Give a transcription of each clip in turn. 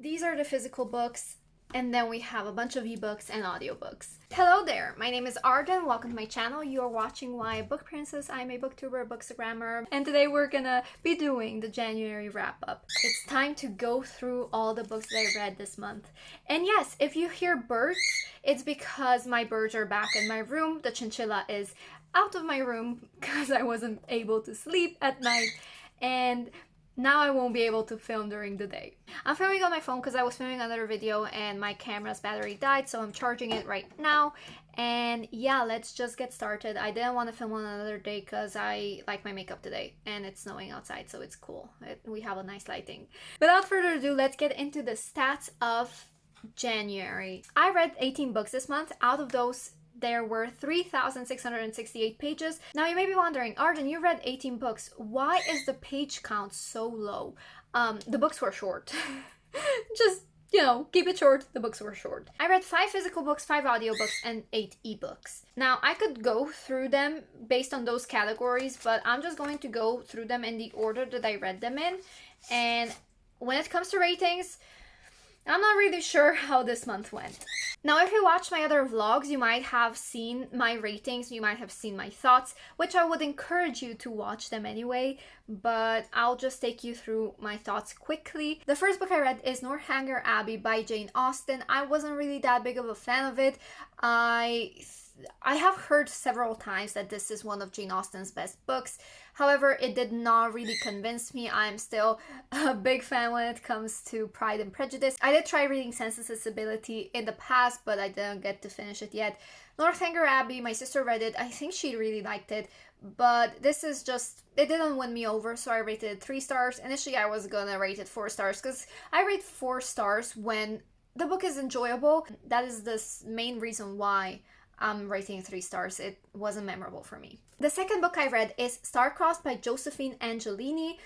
These are the physical books, and then we have a bunch of ebooks and audiobooks. Hello there, my name is Arden. Welcome to my channel. You are watching Why Book Princess. I'm a booktuber, bookstagrammer, and today we're gonna be doing the January wrap-up. It's time to go through all the books that I read this month. And yes, if you hear birds, it's because my birds are back in my room. The chinchilla is out of my room because I wasn't able to sleep at night, and now I won't be able to film during the day. I'm filming on my phone because I was filming another video and my camera's battery died, so I'm charging it right now. And yeah, let's just get started. I didn't want to film on another day because I like my makeup today and it's snowing outside, so it's cool. We have a nice lighting. Without further ado, let's get into the stats of January. I read 18 books this month. Out of those, there were 3,668 pages. Now you may be wondering, Arden, you read 18 books. Why is the page count so low? The books were short. Just, keep it short. The books were short. I read 5 physical books, 5 audiobooks, and 8 ebooks. Now I could go through them based on those categories, but I'm just going to go through them in the order that I read them in. And when it comes to ratings, I'm not really sure how this month went. Now, if you watched my other vlogs, you might have seen my ratings, you might have seen my thoughts, which I would encourage you to watch them anyway, but I'll just take you through my thoughts quickly. The first book I read is Northanger Abbey by Jane Austen. I wasn't really that big of a fan of it. I have heard several times that this is one of Jane Austen's best books. However, it did not really convince me. I'm still a big fan when it comes to Pride and Prejudice. I did try reading Sense and Sensibility in the past, but I didn't get to finish it yet. Northanger Abbey, my sister read it. I think she really liked it, but this is just, it didn't win me over, so I rated it 3 stars. Initially, I was gonna rate it 4 stars because I rate 4 stars when the book is enjoyable. That is the main reason why I'm rating 3 stars. It wasn't memorable for me. The second book I read is Star-Crossed by Josephine Angelini.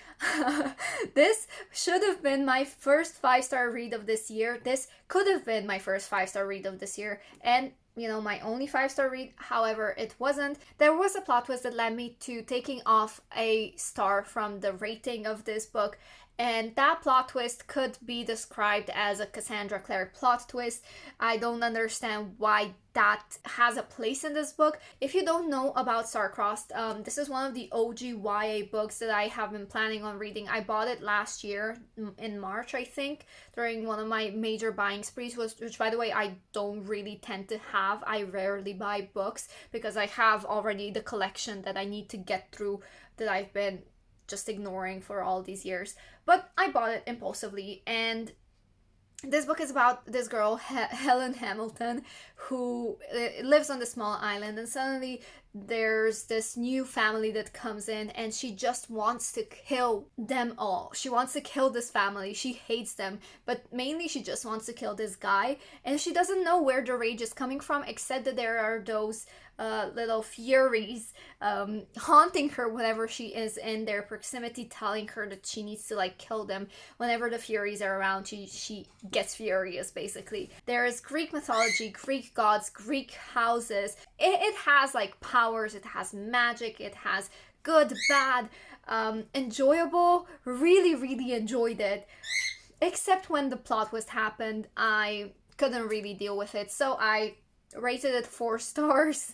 This should have been my first 5-star read of this year. This could have been my first 5-star read of this year. And my only 5-star read. However, it wasn't. There was a plot twist that led me to taking off a star from the rating of this book. And that plot twist could be described as a Cassandra Clare plot twist. I don't understand why that has a place in this book. If you don't know about Star-Crossed, this is one of the OG YA books that I have been planning on reading. I bought it last year in March, I think, during one of my major buying sprees, which by the way, I don't really tend to have. I rarely buy books because I have already the collection that I need to get through that I've been just ignoring for all these years. But I bought it impulsively, and this book is about this girl, Helen Hamilton, who lives on this small island, and suddenly there's this new family that comes in, and she just wants to kill them all. She wants to kill this family. She hates them, but mainly she just wants to kill this guy, and she doesn't know where the rage is coming from, except that there are those little furies haunting her whenever she is in their proximity, telling her that she needs to kill them. Whenever the furies are around, she gets furious, basically. There is Greek mythology, Greek gods, Greek houses. It has powers, it has magic, it has good, bad, enjoyable. Really enjoyed it, except when the plot twist happened. I couldn't really deal with it, so I rated it 4 stars.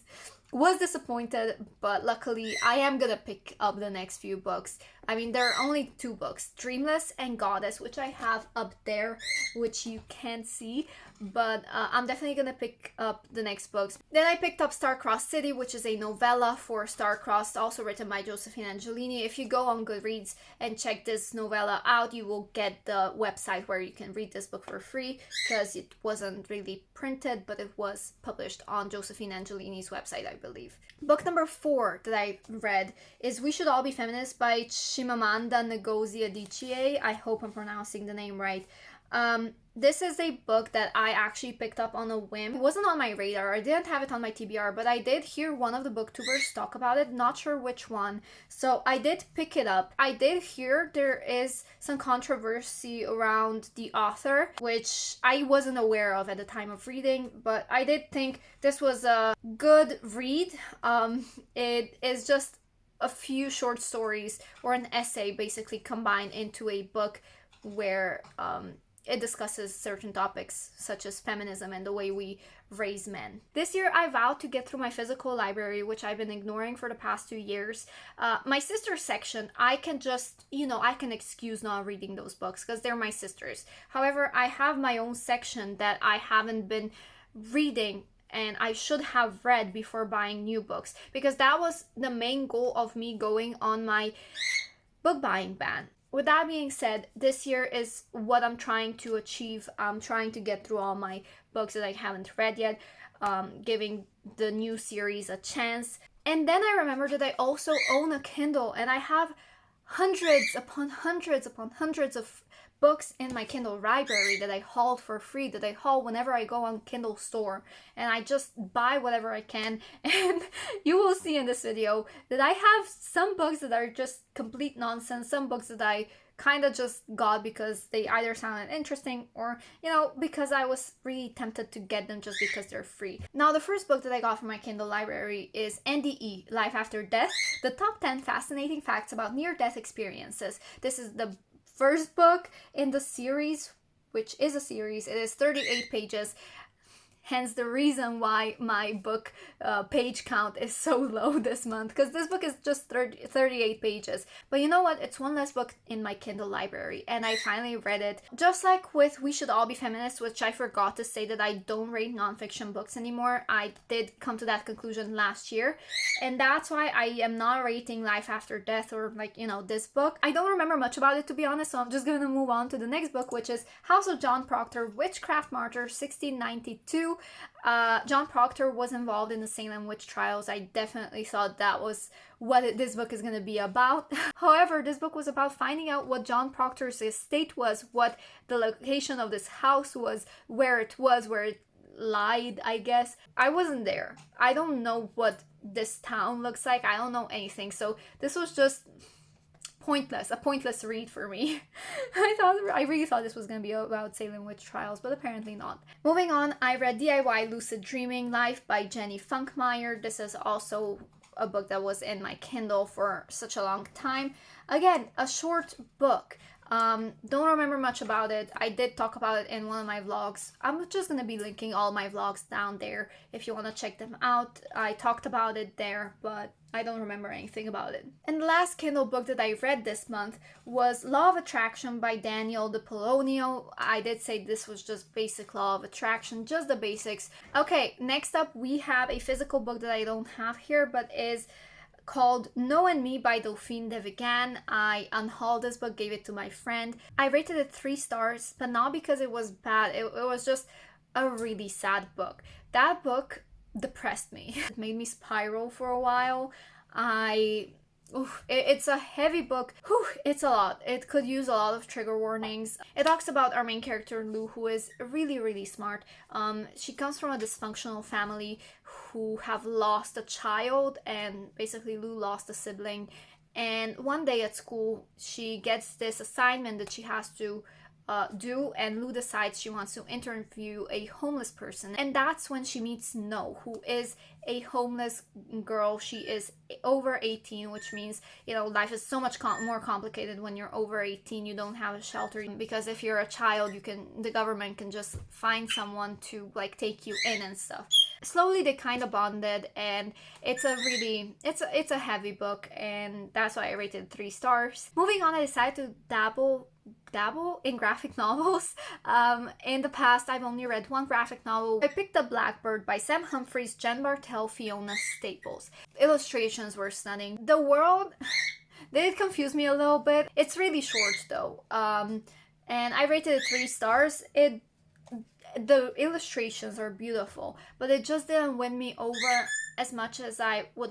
Was disappointed, but luckily I am gonna pick up the next few books. I mean, there are only 2 books, Dreamless and Goddess, which I have up there, which you can't see, but I'm definitely gonna pick up the next books. Then I picked up Star-Crossed City, which is a novella for Star-Crossed, also written by Josephine Angelini. If you go on Goodreads and check this novella out, you will get the website where you can read this book for free, because it wasn't really printed, but it was published on Josephine Angelini's website, I believe. Book number 4 that I read is We Should All Be Feminists by Chimamanda Ngozi Adichie. I hope I'm pronouncing the name right. This is a book that I actually picked up on a whim. It wasn't on my radar. I didn't have it on my TBR, but I did hear one of the booktubers talk about it. Not sure which one. So I did pick it up. I did hear there is some controversy around the author, which I wasn't aware of at the time of reading, but I did think this was a good read. It is just a few short stories or an essay basically combined into a book where it discusses certain topics such as feminism and the way we raise men. This year I vowed to get through my physical library, which I've been ignoring for the past 2 years. My sister's section, I can just, I can excuse not reading those books because they're my sister's. However, I have my own section that I haven't been reading and I should have read before buying new books, because that was the main goal of me going on my book buying ban. With that being said, this year is what I'm trying to achieve. I'm trying to get through all my books that I haven't read yet, giving the new series a chance. And then I remember that I also own a Kindle, and I have hundreds upon hundreds upon hundreds of books in my Kindle library that I haul for free, that I haul whenever I go on Kindle store, and I just buy whatever I can. And you will see in this video that I have some books that are just complete nonsense, some books that I kind of just got because they either sounded interesting or, because I was really tempted to get them just because they're free. Now, the first book that I got from my Kindle library is NDE, Life After Death, the top 10 fascinating facts about near-death experiences. This is the first book in the series, which is a series. It is 38 pages. Hence the reason why my book page count is so low this month, because this book is just 38 pages. But you know what? It's one less book in my Kindle library, and I finally read it. Just like with We Should All Be Feminists, which I forgot to say that I don't rate nonfiction books anymore. I did come to that conclusion last year, and that's why I am not rating Life After Death or this book. I don't remember much about it, to be honest, so I'm just going to move on to the next book, which is House of John Proctor, Witchcraft Martyr, 1692. John Proctor was involved in the Salem witch trials. I definitely thought that was what this book is going to be about. However, this book was about finding out what John Proctor's estate was, what the location of this house was, where it lied, I guess. I wasn't there. I don't know what this town looks like. I don't know anything. So this was just a pointless read for me. I really thought this was going to be about Salem witch trials, but apparently not. Moving on, I read DIY Lucid Dreaming Life by Jenny Funkmeyer. This is also a book that was in my Kindle for such a long time. Again, a short book. Don't remember much about it. I did talk about it in one of my vlogs. I'm just going to be linking all my vlogs down there if you want to check them out. I talked about it there, but I don't remember anything about it. And the last Kindle book that I read this month was Law of Attraction by Daniel DePolonio. I did say this was just basic Law of Attraction, just the basics. Okay, next up we have a physical book that I don't have here, but is called No and Me by Dauphine de Vigan. I unhauled this book, gave it to my friend. I rated it 3 stars, but not because it was bad. It was just a really sad book. That book depressed me. It made me spiral for a while. It's a heavy book. It's a lot. It could use a lot of trigger warnings. It talks about our main character, Lou, who is really, really smart. She comes from a dysfunctional family who have lost a child, and basically Lou lost a sibling. And one day at school, she gets this assignment that she has to do, and Lou decides she wants to interview a homeless person, and that's when she meets No, who is a homeless girl. She is over 18, which means life is so much more complicated when you're over 18. You don't have a shelter, because if you're a child, the government can just find someone to take you in and stuff. Slowly they kind of bonded, and it's a heavy book, and that's why I rated 3 stars. Moving on, I decided to dabble in graphic novels. In the past, I've only read one graphic novel. I picked up Blackbird by Sam Humphries, Jen Bartel, Fiona Staples. Illustrations were stunning. The world did confuse me a little bit. It's really short though, and I rated it 3 stars. The illustrations are beautiful, but it just didn't win me over as much as I would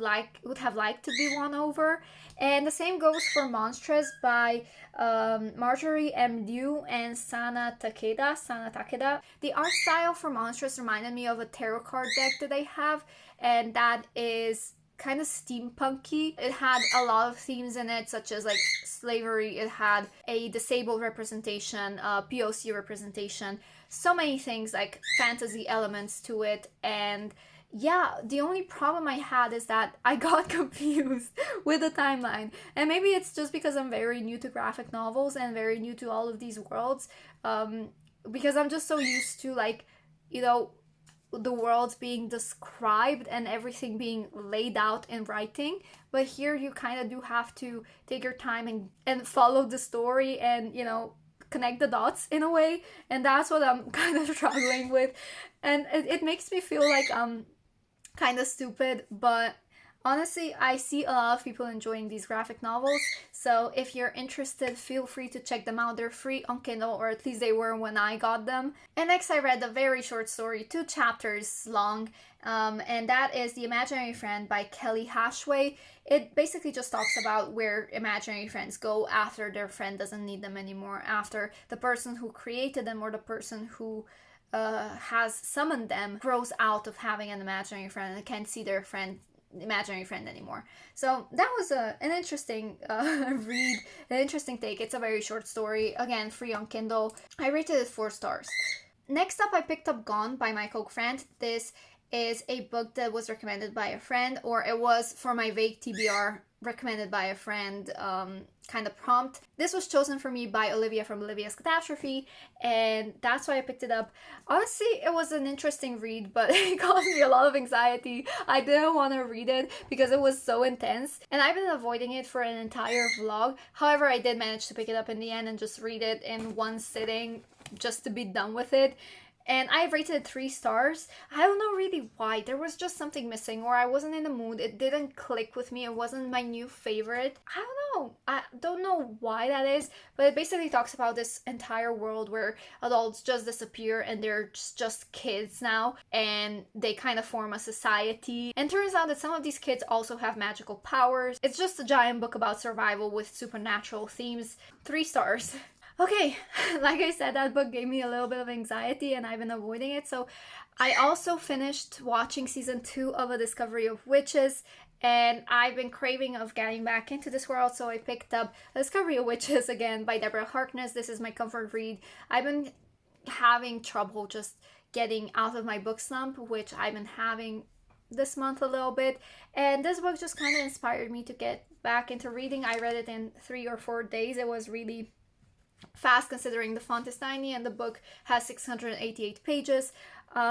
have liked to be won over. And the same goes for Monstrous by Marjorie M. Liu and Sana Takeda. The art style for Monstrous reminded me of a tarot card deck that I have, and that is kind of steampunky. It had a lot of themes in it, such as slavery. It had a disabled representation, POC representation, so many things, fantasy elements to it. And yeah, the only problem I had is that I got confused with the timeline. And maybe it's just because I'm very new to graphic novels and very new to all of these worlds. because I'm just so used to, like, you know, the world being described and everything being laid out in writing. But here you kind of do have to take your time and follow the story and, you know, connect the dots in a way. And that's what I'm kind of struggling with. And it makes me feel like I'm kind of stupid, but honestly, I see a lot of people enjoying these graphic novels, so if you're interested, feel free to check them out. They're free on Kindle, or at least they were when I got them. And next, I read a very short story, 2 chapters long, and that is The Imaginary Friend by Kelly Hashway. It basically just talks about where imaginary friends go after their friend doesn't need them anymore, after the person who created them or the person who has summoned them grows out of having an imaginary friend and can't see their imaginary friend anymore. So that was an interesting read, an interesting take. It's a very short story, again, free on Kindle. I rated it 4 stars. Next up, I picked up Gone by Michael Grant. This is a book that was recommended by a friend, or it was for my vague TBR recommended by a friend kind of prompt. This was chosen for me by Olivia from Olivia's Catastrophe, and that's why I picked it up. Honestly, it was an interesting read, but it caused me a lot of anxiety. I didn't want to read it because it was so intense, and I've been avoiding it for an entire vlog. However, I did manage to pick it up in the end and just read it in one sitting just to be done with it. And I rated it 3 stars. I don't know really why. There was just something missing, or I wasn't in the mood. It didn't click with me. It wasn't my new favorite. I don't know why that is, but it basically talks about this entire world where adults just disappear and they're just kids now, and they kind of form a society. And turns out that some of these kids also have magical powers. It's just a giant book about survival with supernatural themes. 3 stars. Okay, like I said, that book gave me a little bit of anxiety and I've been avoiding it. So I also finished watching season 2 of A Discovery of Witches, and I've been craving of getting back into this world, so I picked up A Discovery of Witches again by Deborah Harkness. This is my comfort read. I've been having trouble just getting out of my book slump, which I've been having this month a little bit, and this book just kind of inspired me to get back into reading. I read it in 3 or 4 days. It was really fast considering the font is tiny, and the book has 688 pages.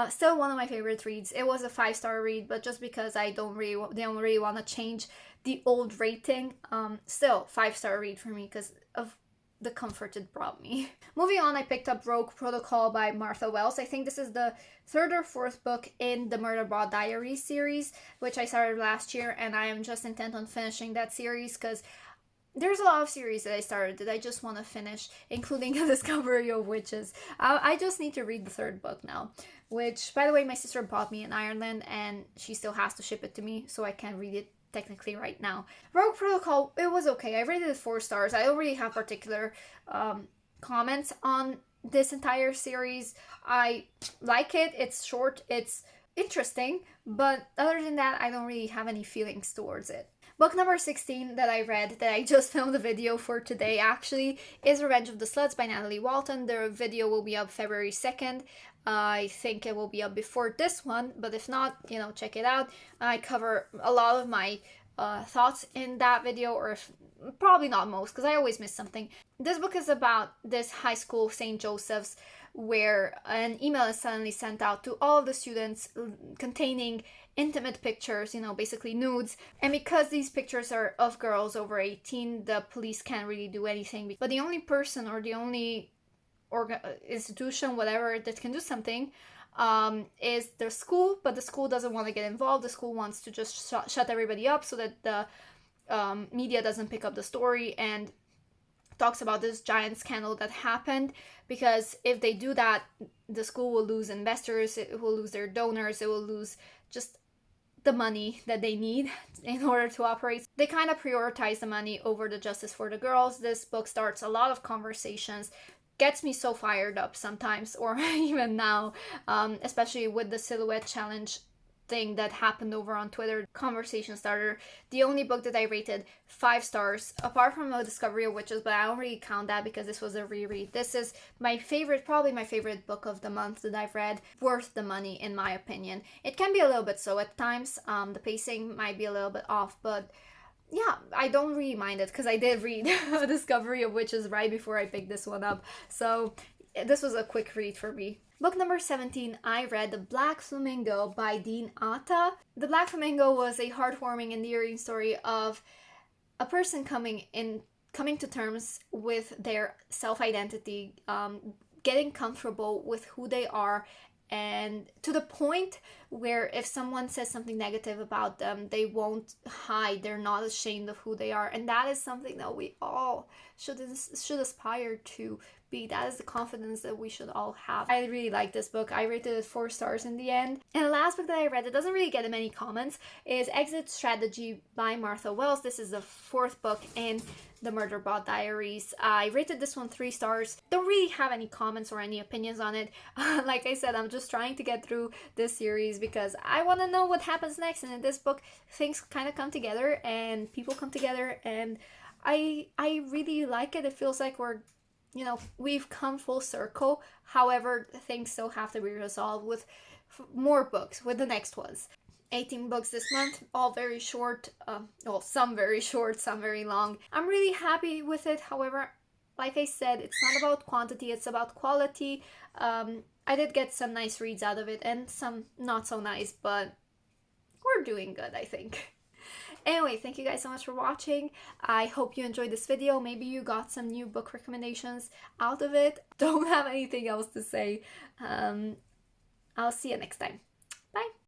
Still one of my favorite reads. It was a 5-star read, but just because I don't really want to change the old rating, still 5-star read for me because of the comfort it brought me. Moving on, I picked up Rogue Protocol by Martha Wells. I think this is the 3rd or 4th book in the Murderbot Diaries series, which I started last year, and I am just intent on finishing that series because there's a lot of series that I started that I just want to finish, including A Discovery of Witches. I just need to read the 3rd book now, which, by the way, my sister bought me in Ireland, and she still has to ship it to me, so I can't read it technically right now. Rogue Protocol, it was okay. I rated it 4 stars. I don't really have particular comments on this entire series. I like it. It's short. It's interesting, but other than that, I don't really have any feelings towards it. Book number 16 that I read, that I just filmed a video for today actually, is Revenge of the Sluts by Natalie Walton. The video will be up February 2nd. I think it will be up before this one, but if not, you know, check it out. I cover a lot of my thoughts in that video, or if, probably not most, because I always miss something. This book is about this high school, St. Joseph's, where an email is suddenly sent out to all of the students containing intimate pictures, you know, basically nudes. And because these pictures are of girls over 18, the police can't really do anything. But the only person, or the only institution, whatever, that can do something is the school. But the school doesn't want to get involved. The school wants to just shut everybody up so that the media doesn't pick up the story, and talks about this giant scandal that happened, because if they do that, the school will lose investors, it will lose their donors, it will lose just the money that they need in order to operate. They kind of prioritize the money over the justice for the girls. This book starts a lot of conversations, gets me so fired up sometimes, or even now, especially with the silhouette challenge thing that happened over on Twitter. Conversation starter. The only book that I rated 5 stars, apart from A Discovery of Witches, but I don't really count that because this was a reread. This is my favorite, probably my favorite book of the month that I've read. Worth the money, in my opinion. It can be a little bit slow at times. The pacing might be a little bit off, but yeah, I don't really mind it because I did read A Discovery of Witches right before I picked this one up. So this was a quick read for me. Book number 17, I read The Black Flamingo by Dean Atta. The Black Flamingo was a heartwarming, endearing story of a person coming to terms with their self-identity, getting comfortable with who they are, and to the point where if someone says something negative about them, they won't hide. They're not ashamed of who they are, and that is something that we all should aspire to be. That is the confidence that we should all have. I really like this book. I rated it 4 stars in the end. And the last book that I read that doesn't really get many comments is Exit Strategy by Martha Wells. This is the 4th book in the Murderbot Diaries. I rated this one 3 stars. Don't really have any comments or any opinions on it. Like I said, I'm just trying to get through this series because I want to know what happens next. And in this book, things kind of come together and people come together, and I really like it. It feels like we've come full circle. However, things still have to be resolved with more books, with the next ones. 18 books this month, all very short, well, some very short, some very long. I'm really happy with it. However, like I said, it's not about quantity, it's about quality. I did get some nice reads out of it and some not so nice, but we're doing good, I think. Anyway, thank you guys so much for watching. I hope you enjoyed this video. Maybe you got some new book recommendations out of it. Don't have anything else to say. I'll see you next time. Bye!